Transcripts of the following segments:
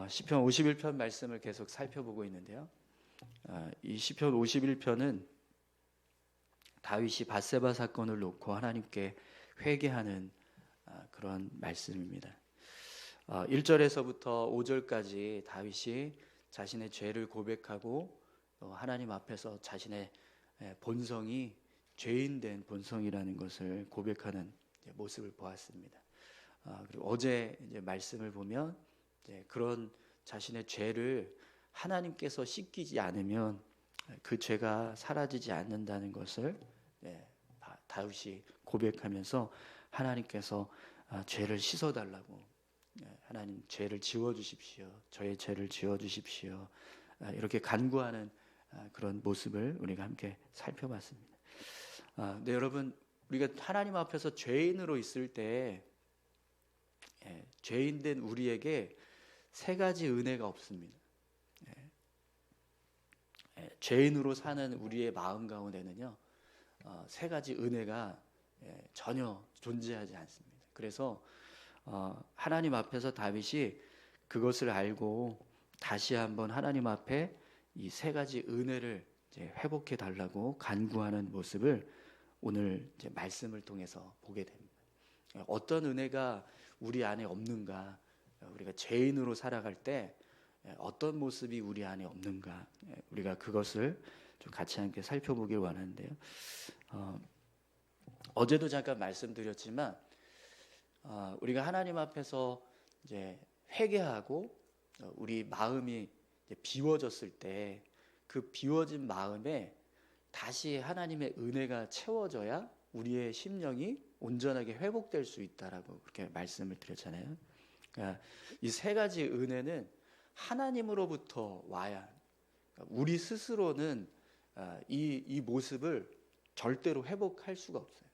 시편 51편 말씀을 계속 살펴보고 있는데요. 이 시편 51편은 다윗이 밧세바 사건을 놓고 하나님께 회개하는 그런 말씀입니다. 1절에서부터 5절까지 다윗이 자신의 죄를 고백하고 하나님 앞에서 자신의 본성이 죄인된 본성이라는 것을 고백하는 모습을 보았습니다. 그리고 어제 이제 말씀을 보면 그런 자신의 죄를 하나님께서 씻기지 않으면 그 죄가 사라지지 않는다는 것을 다윗이 고백하면서 하나님께서 죄를 씻어달라고, 하나님 죄를 지워주십시오, 저의 죄를 지워주십시오, 이렇게 간구하는 그런 모습을 우리가 함께 살펴봤습니다. 네, 여러분, 우리가 하나님 앞에서 죄인으로 있을 때 죄인된 우리에게 세 가지 은혜가 없습니다. 죄인으로 사는 우리의 마음 가운데는요, 세 가지 은혜가 전혀 존재하지 않습니다. 그래서 하나님 앞에서 다윗이 그것을 알고 다시 한번 하나님 앞에 이 세 가지 은혜를 회복해 달라고 간구하는 모습을 오늘 말씀을 통해서 보게 됩니다. 어떤 은혜가 우리 안에 없는가, 우리가 죄인으로 살아갈 때 어떤 모습이 우리 안에 없는가, 우리가 그것을 좀 같이 함께 살펴보길 원하는데요. 어제도 잠깐 말씀드렸지만 우리가 하나님 앞에서 이제 회개하고 우리 마음이 이제 비워졌을 때 그 비워진 마음에 다시 하나님의 은혜가 채워져야 우리의 심령이 온전하게 회복될 수 있다라고 그렇게 말씀을 드렸잖아요. 그러니까 이 세 가지 은혜는 하나님으로부터 와야, 우리 스스로는 이 모습을 절대로 회복할 수가 없어요.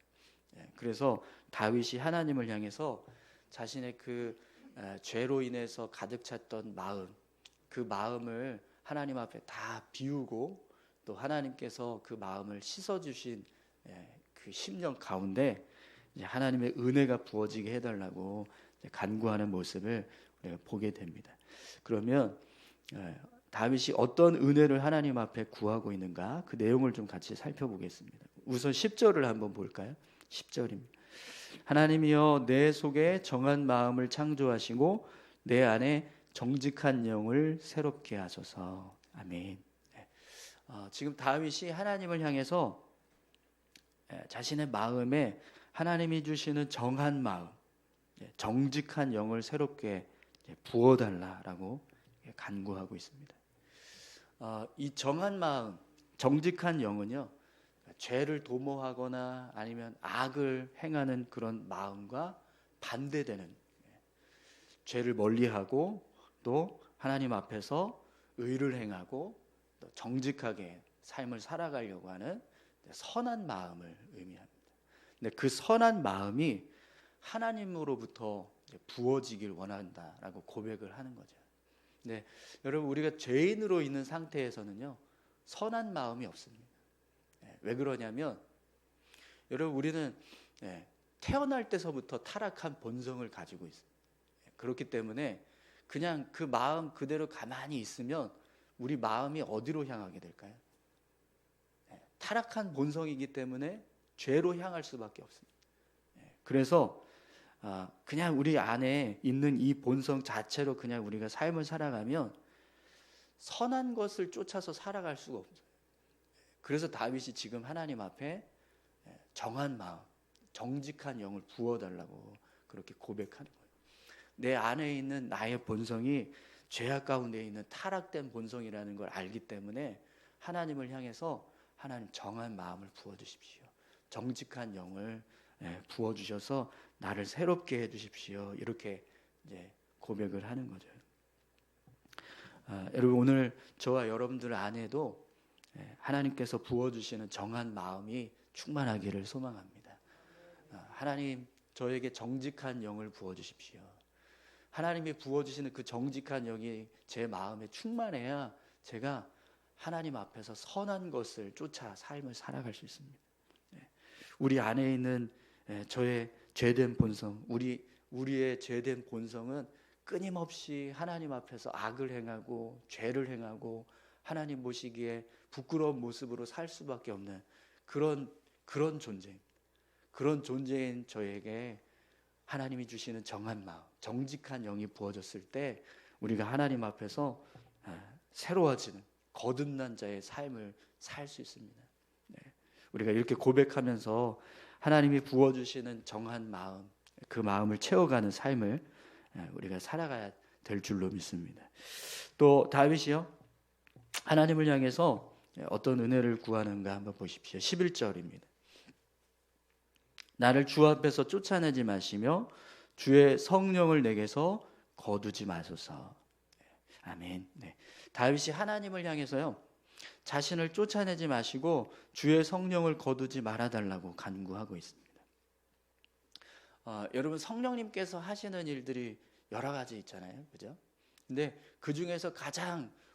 그래서 다윗이 하나님을 향해서 자신의 그 죄로 인해서 가득 찼던 마음, 그 마음을 하나님 앞에 다 비우고 또 하나님께서 그 마음을 씻어주신 그 심령 가운데 하나님의 은혜가 부어지게 해달라고 간구하는 모습을 우리가 보게 됩니다. 그러면 다윗이 어떤 은혜를 하나님 앞에 구하고 있는가, 그 내용을 좀 같이 살펴보겠습니다. 우선 10절을 한번 볼까요? 10절입니다. 하나님이여 내 속에 정한 마음을 창조하시고 내 안에 정직한 영을 새롭게 하소서. 아멘. 지금 다윗이 하나님을 향해서 자신의 마음에 하나님이 주시는 정한 마음, 정직한 영을 새롭게 부어달라라고 간구하고 있습니다. 이 정한 마음, 정직한 영은요, 죄를 도모하거나 아니면 악을 행하는 그런 마음과 반대되는, 죄를 멀리하고 또 하나님 앞에서 의를 행하고 또 정직하게 삶을 살아가려고 하는 선한 마음을 의미합니다. 근데 그 선한 마음이 하나님으로부터 부어지길 원한다라고 고백을 하는 거죠. 네, 여러분, 우리가 죄인으로 있는 상태에서는요, 선한 마음이 없습니다. 왜 그러냐면, 여러분, 우리는 태어날 때서부터 타락한 본성을 가지고 있어요. 그렇기 때문에 그냥 그 마음 그대로 가만히 있으면 우리 마음이 어디로 향하게 될까요? 타락한 본성이기 때문에 죄로 향할 수밖에 없습니다. 그래서 그냥 우리 안에 있는 이 본성 자체로 그냥 우리가 삶을 살아가면 선한 것을 쫓아서 살아갈 수가 없어요. 그래서 다윗이 지금 하나님 앞에 정한 마음, 정직한 영을 부어달라고 그렇게 고백하는 거예요. 내 안에 있는 나의 본성이 죄악 가운데 있는 타락된 본성이라는 걸 알기 때문에 하나님을 향해서 하나님 정한 마음을 부어주십시오, 정직한 영을 부어주셔서 나를 새롭게 해주십시오, 이렇게 이제 고백을 하는 거죠. 여러분, 오늘 저와 여러분들 안에도 하나님께서 부어주시는 정한 마음이 충만하기를 소망합니다. 하나님, 저에게 정직한 영을 부어주십시오. 하나님이 부어주시는 그 정직한 영이 제 마음에 충만해야 제가 하나님 앞에서 선한 것을 쫓아 삶을 살아갈 수 있습니다. 우리 안에 있는 저의 죄된 본성, 우리의 죄된 본성은 끊임없이 하나님 앞에서 악을 행하고 죄를 행하고 하나님 보시기에 부끄러운 모습으로 살 수밖에 없는 그런 존재, 그런 존재인 저에게 하나님이 주시는 정한 마음, 정직한 영이 부어졌을 때 우리가 하나님 앞에서 새로워지는 거듭난 자의 삶을 살 수 있습니다. 우리가 이렇게 고백하면서 하나님이 부어주시는 정한 마음, 그 마음을 채워가는 삶을 우리가 살아가야 될 줄로 믿습니다. 또 다윗이요, 하나님을 향해서 어떤 은혜를 구하는가 한번 보십시오. 11절입니다. 나를 주 앞에서 쫓아내지 마시며 주의 성령을 내게서 거두지 마소서. 아멘. 네. 다윗이 하나님을 향해서요, 자신을 쫓아내지 마시고 주의 성령을 거두지 말아달라고 간구하고 있습니다. 여러분, 성령님께서 하시는 일들이 여러 가지 있잖아요, 그죠? 근데 그 중에서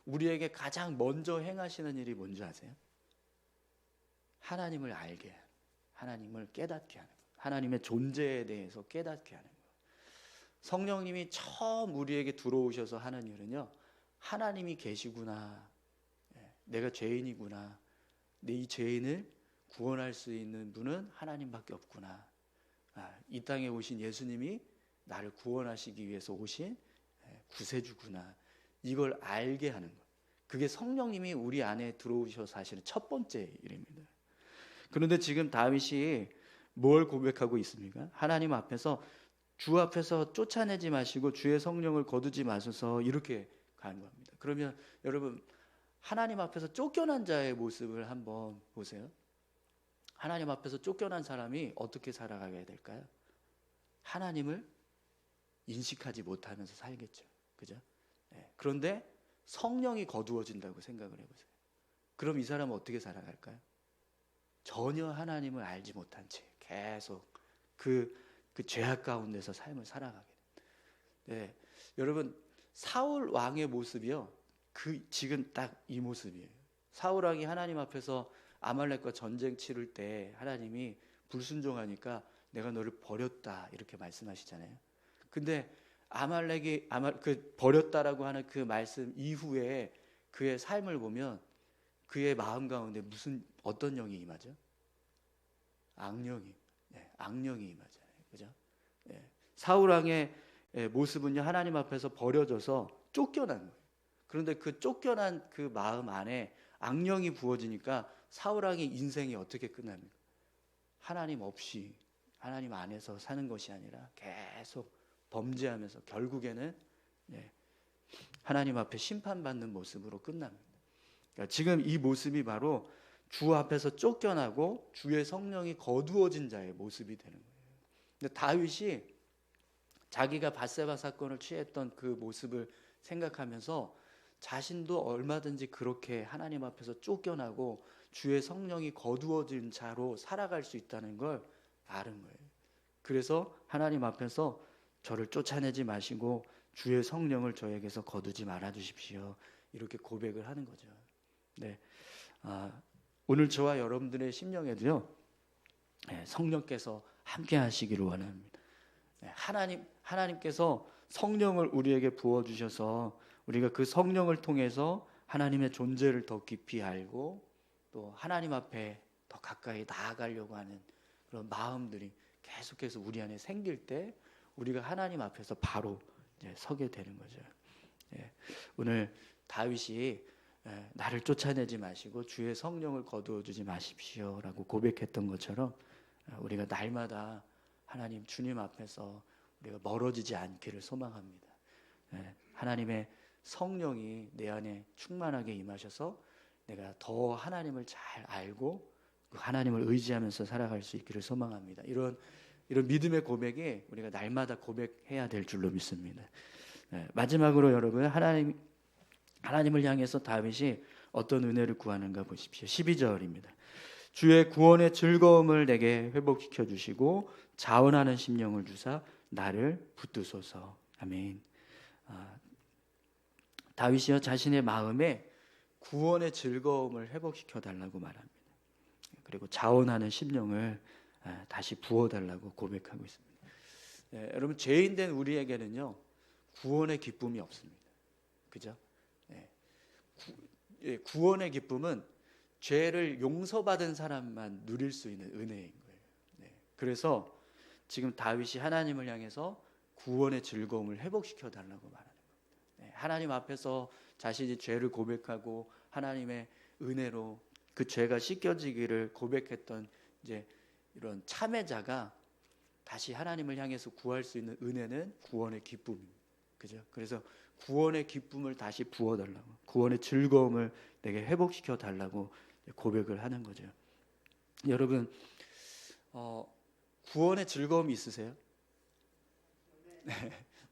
우리에게 가장 먼저 행하시는 일이 뭔지 아세요? 하나님을 알게 하는, 하나님을 깨닫게 하는, 하나님의 존재에 대해서 깨닫게 하는 거예요. 성령님이 처음 우리에게 들어오셔서 하는 일은요, 하나님이 계시구나, 내가 죄인이구나, 내 이 죄인을 구원할 수 있는 분은 하나님밖에 없구나, 이 땅에 오신 예수님이 나를 구원하시기 위해서 오신 구세주구나, 이걸 알게 하는 것, 그게 성령님이 우리 안에 들어오셔서 하시는 첫 번째 일입니다. 그런데 지금 다윗이 뭘 고백하고 있습니까? 하나님 앞에서, 주 앞에서 쫓아내지 마시고 주의 성령을 거두지 마소서, 이렇게 간구합니다. 그러면 여러분, 하나님 앞에서 쫓겨난 자의 모습을 한번 보세요. 하나님 앞에서 쫓겨난 사람이 어떻게 살아가게 될까요? 하나님을 인식하지 못하면서 살겠죠, 그죠? 그런데 성령이 거두어진다고 생각을 해보세요. 그럼 이 사람은 어떻게 살아갈까요? 전혀 하나님을 알지 못한 채 계속 그 죄악 가운데서 삶을 살아가게 됩니다. 여러분, 사울 왕의 모습이요, 지금 딱 이 모습이에요. 사울 왕이 하나님 앞에서 아말렉과 전쟁 치를 때 하나님이 불순종하니까 내가 너를 버렸다, 이렇게 말씀하시잖아요. 근데 아말렉이 버렸다라고 하는 그 말씀 이후에 그의 삶을 보면 그의 마음 가운데 어떤 영이 임하죠? 악령이 임하잖아요, 그죠? 사울 왕의 모습은요, 하나님 앞에서 버려져서 쫓겨난 거예요. 그런데 그 쫓겨난 그 마음 안에 악령이 부어지니까 사울 왕의 인생이 어떻게 끝납니까? 하나님 없이, 하나님 안에서 사는 것이 아니라 계속 범죄하면서 결국에는 하나님 앞에 심판받는 모습으로 끝납니다. 그러니까 지금 이 모습이 바로 주 앞에서 쫓겨나고 주의 성령이 거두어진 자의 모습이 되는 거예요. 근데 다윗이 자기가 밧세바 사건을 취했던 그 모습을 생각하면서 자신도 얼마든지 그렇게 하나님 앞에서 쫓겨나고 주의 성령이 거두어진 자로 살아갈 수 있다는 걸 아는 거예요. 그래서 하나님 앞에서 저를 쫓아내지 마시고 주의 성령을 저에게서 거두지 말아 주십시오, 이렇게 고백을 하는 거죠. 오늘 저와 여러분들의 심령에도요, 성령께서 함께 하시기를 원합니다. 하나님께서 성령을 우리에게 부어주셔서 우리가 그 성령을 통해서 하나님의 존재를 더 깊이 알고 또 하나님 앞에 더 가까이 나아가려고 하는 그런 마음들이 계속해서 우리 안에 생길 때 우리가 하나님 앞에서 바로 서게 되는 거죠. 오늘 다윗이 나를 쫓아내지 마시고 주의 성령을 거두어주지 마십시오라고 고백했던 것처럼 우리가 날마다 하나님 주님 앞에서 우리가 멀어지지 않기를 소망합니다. 하나님의 성령이 내 안에 충만하게 임하셔서 내가 더 하나님을 잘 알고 하나님을 의지하면서 살아갈 수 있기를 소망합니다. 이런 믿음의 고백이 우리가 날마다 고백해야 될 줄로 믿습니다. 마지막으로 여러분, 하나님을 향해서 다윗이 어떤 은혜를 구하는가 보십시오. 12절입니다. 주의 구원의 즐거움을 내게 회복시켜 주시고 자원하는 심령을 주사 나를 붙드소서. 아멘. 다윗이요, 자신의 마음에 구원의 즐거움을 회복시켜 달라고 말합니다. 그리고 자원하는 심령을 다시 부어달라고 고백하고 있습니다. 여러분, 죄인된 우리에게는요, 구원의 기쁨이 없습니다. 그죠? 구원의 기쁨은 죄를 용서받은 사람만 누릴 수 있는 은혜인 거예요. 그래서 지금 다윗이 하나님을 향해서 구원의 즐거움을 회복시켜 달라고 말하는 겁니다. 하나님 앞에서 자신이 죄를 고백하고 하나님의 은혜로 그 죄가 씻겨지기를 고백했던 이제 이런 참회자가 다시 하나님을 향해서 구할 수 있는 은혜는 구원의 기쁨입니다. 그죠? 그래서 구원의 기쁨을 다시 부어달라고, 구원의 즐거움을 내게 회복시켜 달라고 고백을 하는 거죠. 여러분, 구원의 즐거움이 있으세요?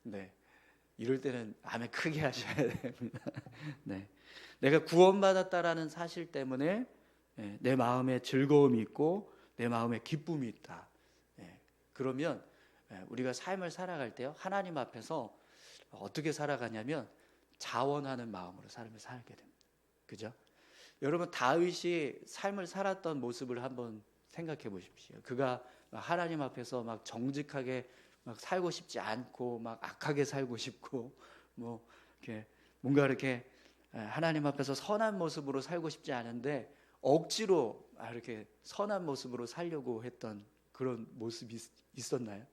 네. 이럴 때는 아멘 크게 하셔야 됩니다. 네. 내가 구원받았다라는 사실 때문에 내 마음에 즐거움이 있고 내 마음에 기쁨이 있다. 그러면 우리가 삶을 살아갈 때요, 하나님 앞에서 어떻게 살아가냐면 자원하는 마음으로 삶을 살게 됩니다. 그죠? 여러분, 다윗이 삶을 살았던 모습을 한번 생각해 보십시오. 그가 하나님 앞에서 막 정직하게 막 살고 싶지 않고 막 악하게 살고 싶고 뭐 이렇게 뭔가 이렇게 하나님 앞에서 선한 모습으로 살고 싶지 않은데 억지로 이렇게 선한 모습으로 살려고 했던 그런 모습이 있었나요?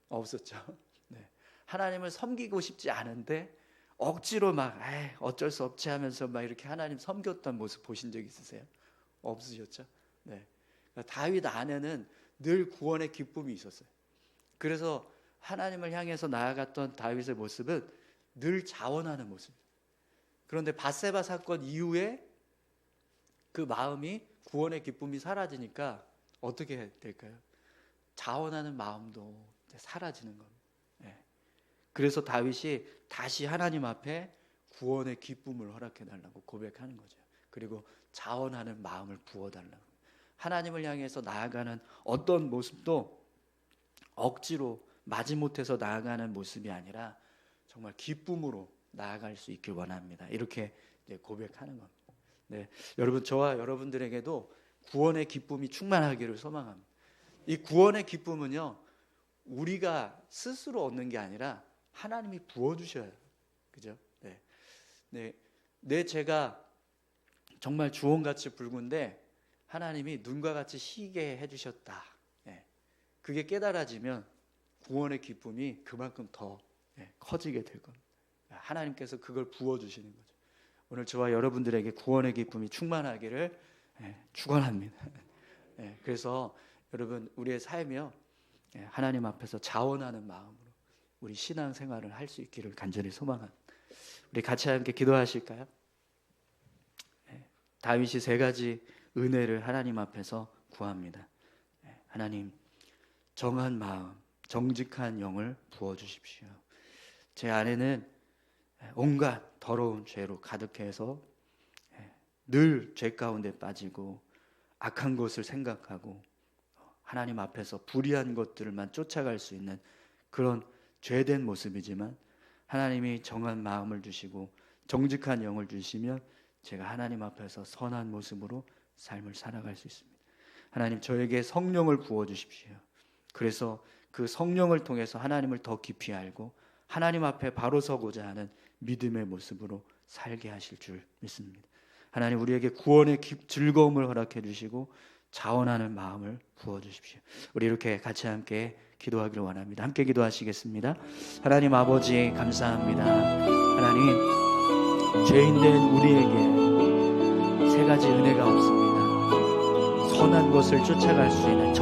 없었죠. 네. 하나님을 섬기고 싶지 않은데 억지로 막 어쩔 수 없지 하면서 막 이렇게 하나님 섬겼던 모습 보신 적 있으세요? 없으셨죠? 네. 그러니까 다윗 안에는 늘 구원의 기쁨이 있었어요. 그래서 하나님을 향해서 나아갔던 다윗의 모습은 늘 자원하는 모습입니다. 그런데 밧세바 사건 이후에 그 마음이, 구원의 기쁨이 사라지니까 어떻게 될까요? 자원하는 마음도 사라지는 겁니다. 그래서 다윗이 다시 하나님 앞에 구원의 기쁨을 허락해 달라고 고백하는 거죠. 그리고 자원하는 마음을 부어달라고. 하나님을 향해서 나아가는 어떤 모습도 억지로 마지못해서 나아가는 모습이 아니라 정말 기쁨으로 나아갈 수 있길 원합니다. 이렇게 고백하는 겁니다. 네, 여러분, 저와 여러분들에게도 구원의 기쁨이 충만하기를 소망합니다. 이 구원의 기쁨은요, 우리가 스스로 얻는 게 아니라 하나님이 부어주셔요. 그죠? 네. 내 죄가 정말 주홍같이 붉은데 하나님이 눈과 같이 희게 해주셨다. 그게 깨달아지면 구원의 기쁨이 그만큼 더 커지게 될 겁니다. 하나님께서 그걸 부어주시는 거죠. 오늘 저와 여러분들에게 구원의 기쁨이 충만하기를 축원합니다. 그래서 여러분, 우리의 삶이요, 하나님 앞에서 자원하는 마음으로 우리 신앙 생활을 할 수 있기를 간절히 소망합니다. 우리 같이 함께 기도하실까요? 다윗이 세 가지 은혜를 하나님 앞에서 구합니다. 하나님, 정한 마음, 정직한 영을 부어주십시오. 제 안에는 온갖 더러운 죄로 가득해서 늘 죄 가운데 빠지고 악한 것을 생각하고 하나님 앞에서 불의한 것들만 쫓아갈 수 있는 그런 죄된 모습이지만, 하나님이 정한 마음을 주시고 정직한 영을 주시면 제가 하나님 앞에서 선한 모습으로 삶을 살아갈 수 있습니다. 하나님, 저에게 성령을 부어주십시오. 그래서 그 성령을 통해서 하나님을 더 깊이 알고 하나님 앞에 바로 서고자 하는 믿음의 모습으로 살게 하실 줄 믿습니다. 하나님, 우리에게 구원의 즐거움을 허락해 주시고 자원하는 마음을 부어주십시오. 우리 이렇게 같이 함께 기도하기를 원합니다. 함께 기도하시겠습니다. 하나님 아버지, 감사합니다. 하나님, 죄인된 우리에게 세 가지 은혜가 없습니다. 선한 것을 쫓아갈 수 있는